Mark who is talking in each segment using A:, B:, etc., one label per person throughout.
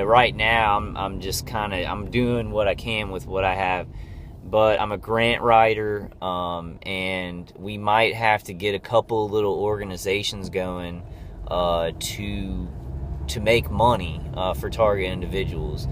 A: right now I'm just I'm doing what I can with what I have. But I'm a grant writer, and we might have to get a couple little organizations going to make money for target individuals,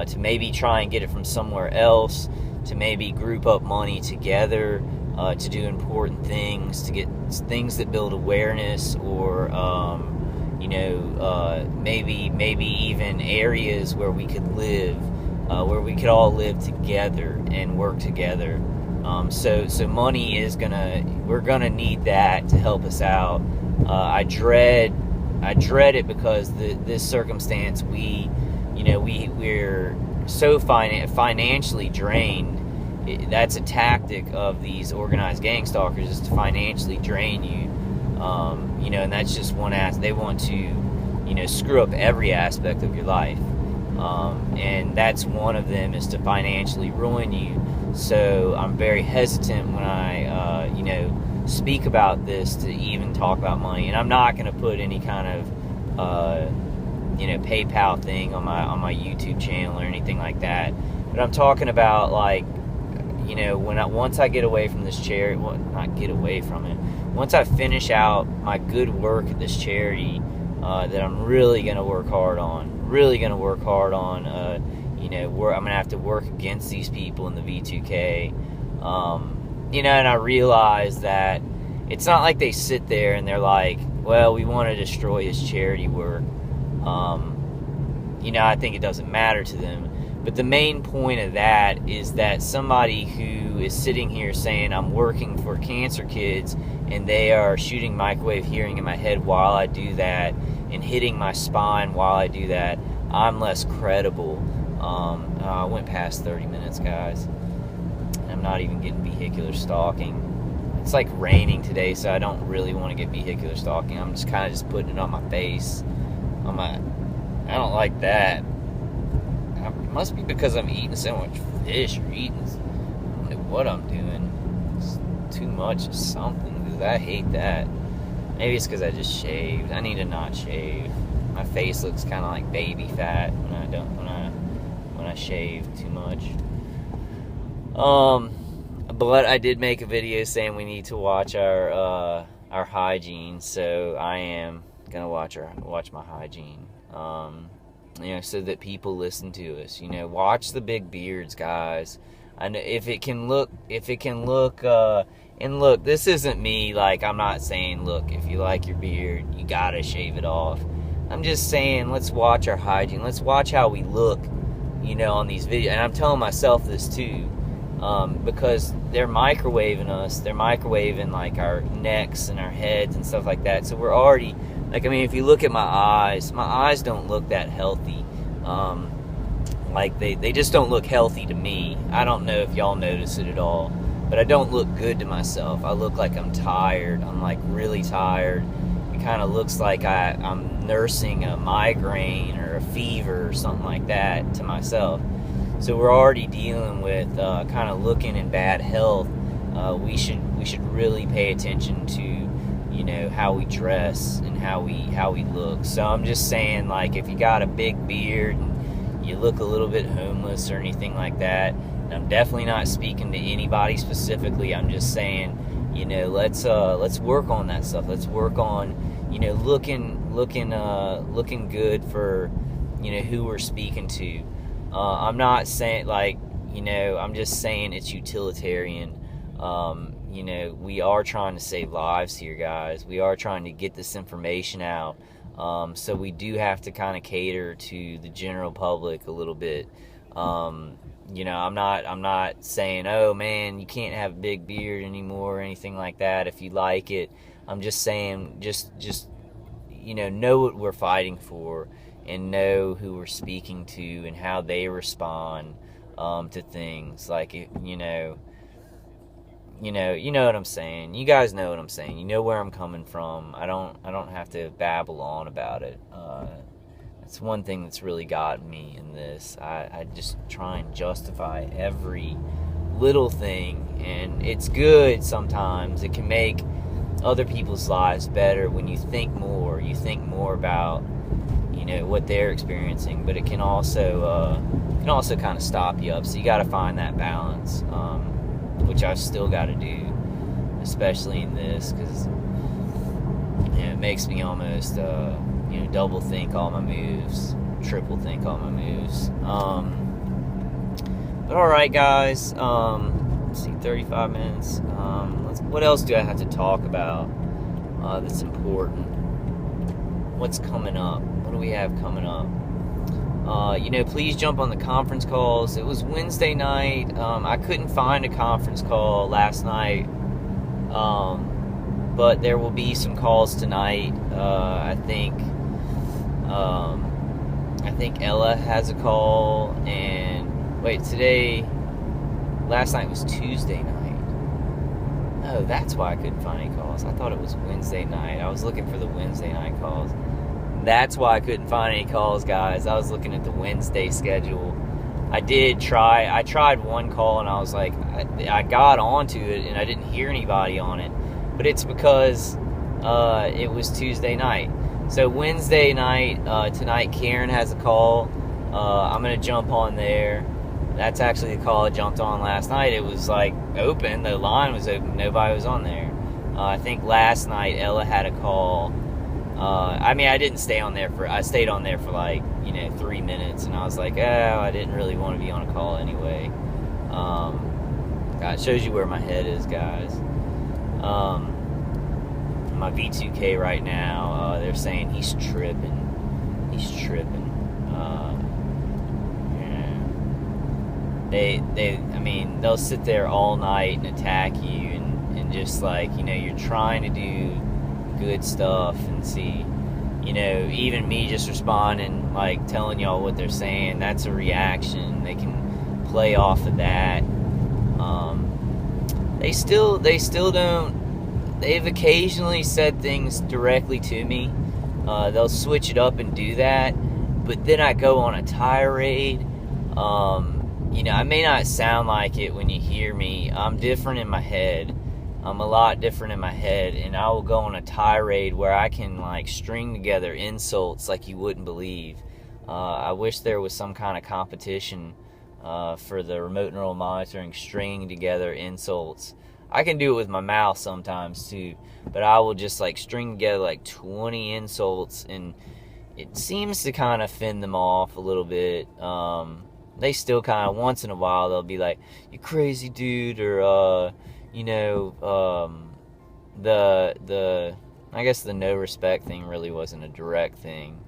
A: to maybe try and get it from somewhere else, to maybe group up money together, to do important things, to get things that build awareness, or maybe even areas where we could live, where we could all live together and work together. So money we're gonna need that to help us out. I dread it because this circumstance, we're so financially drained. That's a tactic of these organized gang stalkers, is to financially drain you. And that's just one aspect. They want to, screw up every aspect of your life. And that's one of them, is to financially ruin you. So I'm very hesitant when I, speak about this, to even talk about money. And I'm not going to put any kind of, PayPal thing on my YouTube channel or anything like that. But I'm talking about, once I get away from this charity, well, not get away from it, once I finish out my good work at this charity, that I'm really going to work hard on. I'm going to have to work against these people in the V2K. And I realize that it's not like they sit there and they're like, well, we want to destroy his charity work. I think it doesn't matter to them. But the main point of that is that somebody who is sitting here saying, I'm working for cancer kids, and they are shooting microwave hearing in my head while I do that, and hitting my spine while I do that, I'm less credible. I went past 30 minutes, guys. I'm not even getting vehicular stalking. It's like raining today, so I don't really want to get vehicular stalking. I'm just kind of just putting it on my face. I don't like that. It must be because I'm eating so much fish, or I don't know what I'm doing. It's too much of something, because I hate that. Maybe it's because I just shaved. I need to not shave. My face looks kind of like baby fat when I shave too much. But I did make a video saying we need to watch our hygiene, so I am gonna watch my hygiene. So that people listen to us. Watch the big beards, guys. And if it can look, and look, this isn't me, I'm not saying, look, if you like your beard, you gotta shave it off. I'm just saying, let's watch our hygiene. Let's watch how we look, on these videos. And I'm telling myself this too, because they're microwaving us. They're microwaving, our necks and our heads and stuff like that. So we're already, if you look at my eyes don't look that healthy. They just don't look healthy to me. I don't know if y'all notice it at all, but I don't look good to myself. I look like I'm tired. I'm really tired. It kind of looks like I'm nursing a migraine or a fever or something like that to myself. So we're already dealing with kind of looking in bad health. We should really pay attention to how we dress and how we look. So I'm just saying, if you got a big beard and you look a little bit homeless or anything like that, and I'm definitely not speaking to anybody specifically. I'm just saying, let's work on that stuff. Let's work on, looking good for, who we're speaking to. I'm not saying I'm just saying it's utilitarian. We are trying to save lives here, guys. We are trying to get this information out. So we do have to kind of cater to the general public a little bit. I'm not saying, oh man, you can't have a big beard anymore or anything like that if you like it. I'm just saying, just know what we're fighting for, and know who we're speaking to and how they respond to things. You know what I'm saying. You guys know what I'm saying. You know where I'm coming from. I don't have to babble on about it. That's one thing that's really gotten me in this. I just try and justify every little thing, and it's good sometimes. It can make other people's lives better when you think more. You think more about, you know, what they're experiencing, but it can also kind of stop you up. So you got to find that balance, which I've still got to do, especially in this, because it makes me almost double think all my moves, triple think all my moves. But all right, guys. Let's see, 35 minutes. What else do I have to talk about that's important? What's coming up? What do we have coming up? Please jump on the conference calls. It was Wednesday night. I couldn't find a conference call last night, but there will be some calls tonight. I think Ella has a call, and last night was Tuesday night. Oh, that's why I couldn't find any calls. I thought it was Wednesday night. I was looking for the Wednesday night calls. That's why I couldn't find any calls, guys. I was looking at the Wednesday schedule. I tried one call, and I was like, I got onto it, and I didn't hear anybody on it. But it's because it was Tuesday night. So Wednesday night, tonight, Karen has a call. I'm going to jump on there. That's actually the call I jumped on last night. It was like open. The line was open. Nobody was on there. I think last night Ella had a call. I didn't stay on there I stayed on there for 3 minutes, and I was like, I didn't really want to be on a call anyway. God, it shows you where my head is, guys. My V2K right now, they're saying he's tripping. They'll sit there all night and attack you, and just you're trying to do good stuff, and see, even me just responding, telling y'all what they're saying, that's a reaction. They can play off of that. They still don't. They've occasionally said things directly to me. They'll switch it up and do that, but then I go on a tirade. I may not sound like it when you hear me. I'm different in my head. I'm a lot different in my head, and I will go on a tirade where I can string together insults like you wouldn't believe. I wish there was some kind of competition for the remote neural monitoring, stringing together insults. I can do it with my mouth sometimes too, but I will just string together 20 insults, and it seems to kind of fend them off a little bit. They still kind of, once in a while, they'll be like, "You crazy dude," or I guess the no respect thing really wasn't a direct thing.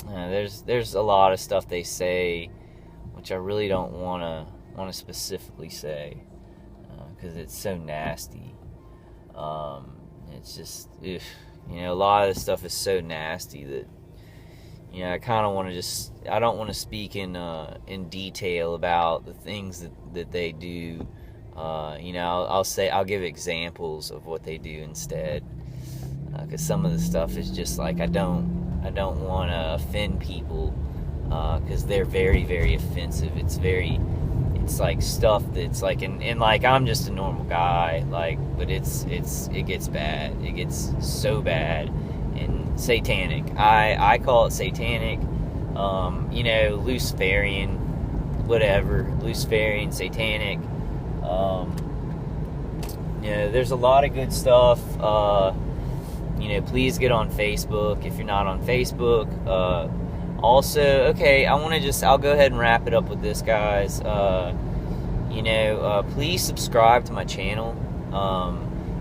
A: There's a lot of stuff they say which I really don't want to specifically say, because it's so nasty. It's just, a lot of the stuff is so nasty that I kind of want to I don't want to speak in detail about the things that they do. I'll give examples of what they do instead, because some of the stuff is just I don't want to offend people, because they're very, very offensive. It's stuff that's and I'm just a normal guy, but it gets bad. It gets so bad and satanic. I call it satanic. Luciferian, whatever, Luciferian, satanic. There's a lot of good stuff. Please get on Facebook if you're not on Facebook. Also, okay, I'll go ahead and wrap it up with this, guys. Please subscribe to my channel.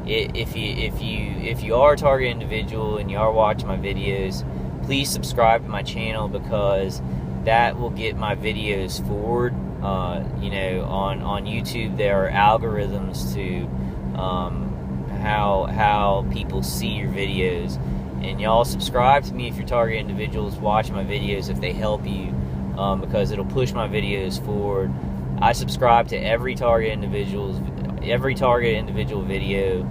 A: If you are a target individual and you are watching my videos, please subscribe to my channel, because that will get my videos forward. On YouTube, there are algorithms to how people see your videos, and y'all subscribe to me if you're target individuals watching my videos, if they help you, because it'll push my videos forward. I subscribe to every target individual video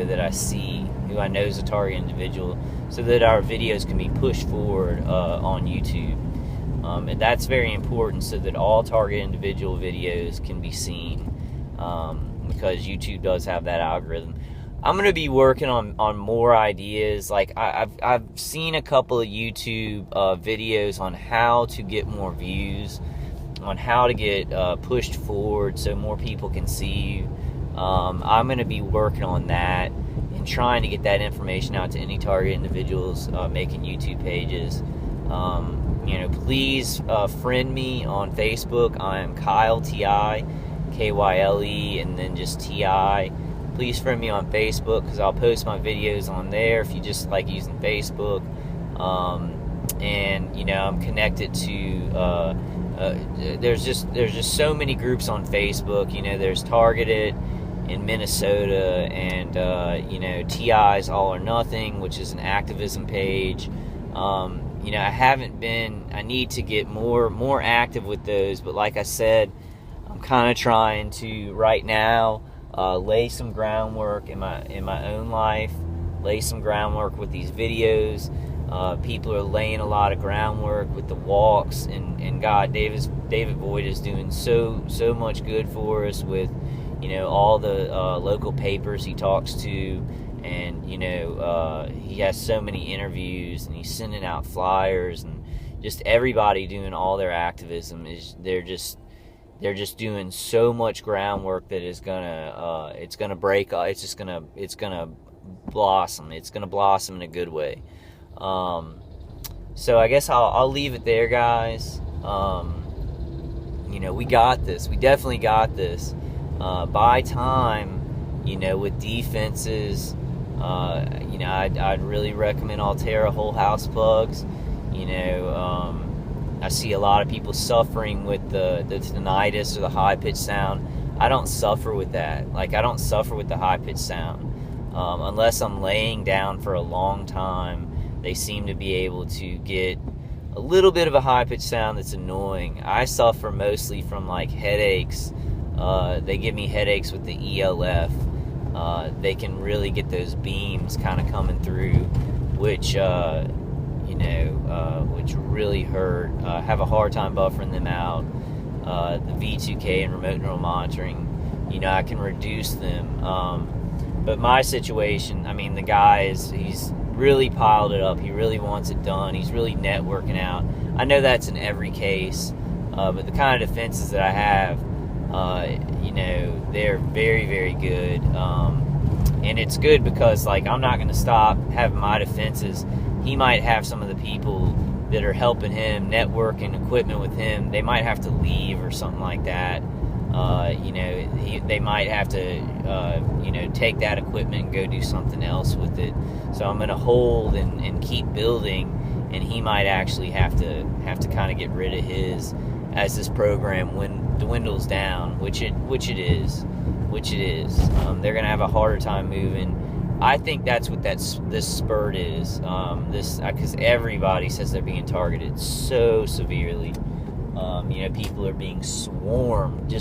A: that I see, who I know is a target individual, so that our videos can be pushed forward on YouTube. And that's very important, so that all target individual videos can be seen, because YouTube does have that algorithm. I'm gonna be working on more ideas. Like I've seen a couple of YouTube videos on how to get more views, on how to get pushed forward so more people can see you. I'm gonna be working on that and trying to get that information out to any target individuals making YouTube pages. Please friend me on Facebook. I am Kyle, T-I-K-Y-L-E, and then just T-I. Please friend me on Facebook, because I'll post my videos on there if you just like using Facebook. I'm connected to there's just so many groups on Facebook. There's Targeted in Minnesota, and TI's All or Nothing, which is an activism page. I need to get more active with those, but like I said, I'm kind of trying to right now lay some groundwork in my own life, lay some groundwork with these videos. People are laying a lot of groundwork with the walks, and God, David Boyd is doing so much good for us with all the local papers he talks to, and he has so many interviews, and he's sending out flyers, and just everybody doing all their activism they're just doing so much groundwork that is gonna blossom. It's gonna blossom in a good way. So I guess I'll leave it there, guys. We got this. We definitely got this. By time, with defenses, I'd really recommend Altera whole house plugs. I see a lot of people suffering with the tinnitus or the high pitched sound. I don't suffer with that. Like, I don't suffer with the high pitched sound unless I'm laying down for a long time. They seem to be able to get a little bit of a high-pitched sound that's annoying. I suffer mostly from, like, headaches. They give me headaches with the ELF. They can really get those beams kind of coming through, which really hurt. Have a hard time buffering them out. The V2K and remote neural monitoring, I can reduce them. But my situation, the guy he's really piled it up. He really wants it done. He's really networking out. I know that's in every case, but the kind of defenses that I have, they're very, very good. And it's good because, like, I'm not going to stop having my defenses. He might have some of the people that are helping him network and equipment with him. They might have to leave or something like that. They might have to, take that equipment and go do something else with it. So I'm going to hold and keep building, and he might actually have to kind of get rid of his as this program dwindles down, which it is. They're going to have a harder time moving. I think that's what this spurt is. Because everybody says they're being targeted so severely. People are being swarmed.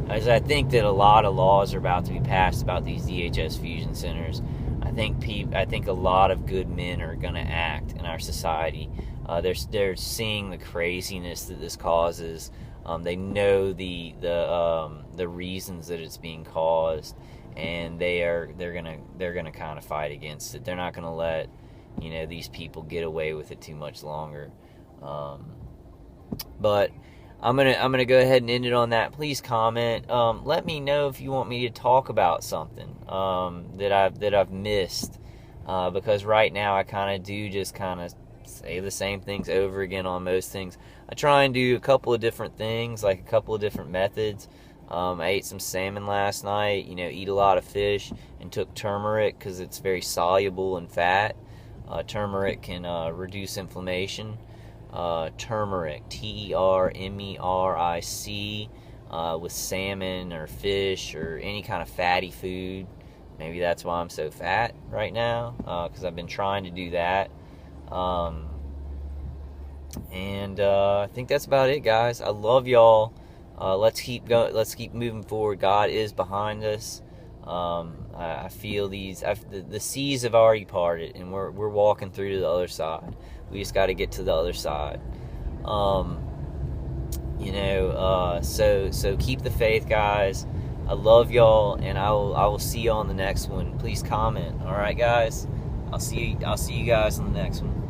A: As I think that a lot of laws are about to be passed about these DHS fusion centers. I think a lot of good men are going to act in our society. They're seeing the craziness that this causes. They know the reasons that it's being caused, and they're gonna kind of fight against it. They're not gonna let these people get away with it too much longer. But I'm gonna go ahead and end it on that. Please comment. Let me know if you want me to talk about something that I've missed, because right now I kind of do just kind of say the same things over again on most things. I try and do a couple of different things, like a couple of different methods. I ate some salmon last night. Eat a lot of fish, and took turmeric because it's very soluble in fat. Turmeric can reduce inflammation. Turmeric, Termeric, with salmon or fish or any kind of fatty food. Maybe that's why I'm so fat right now, because I've been trying to do that. I think that's about it, guys. I love y'all. Let's keep going. Let's keep moving forward. God is behind us. I feel the seas have already parted, and we're walking through to the other side. We just got to get to the other side. So keep the faith, guys. I love y'all, and I will see you on the next one. Please comment. All right, guys. I'll see you guys on the next one.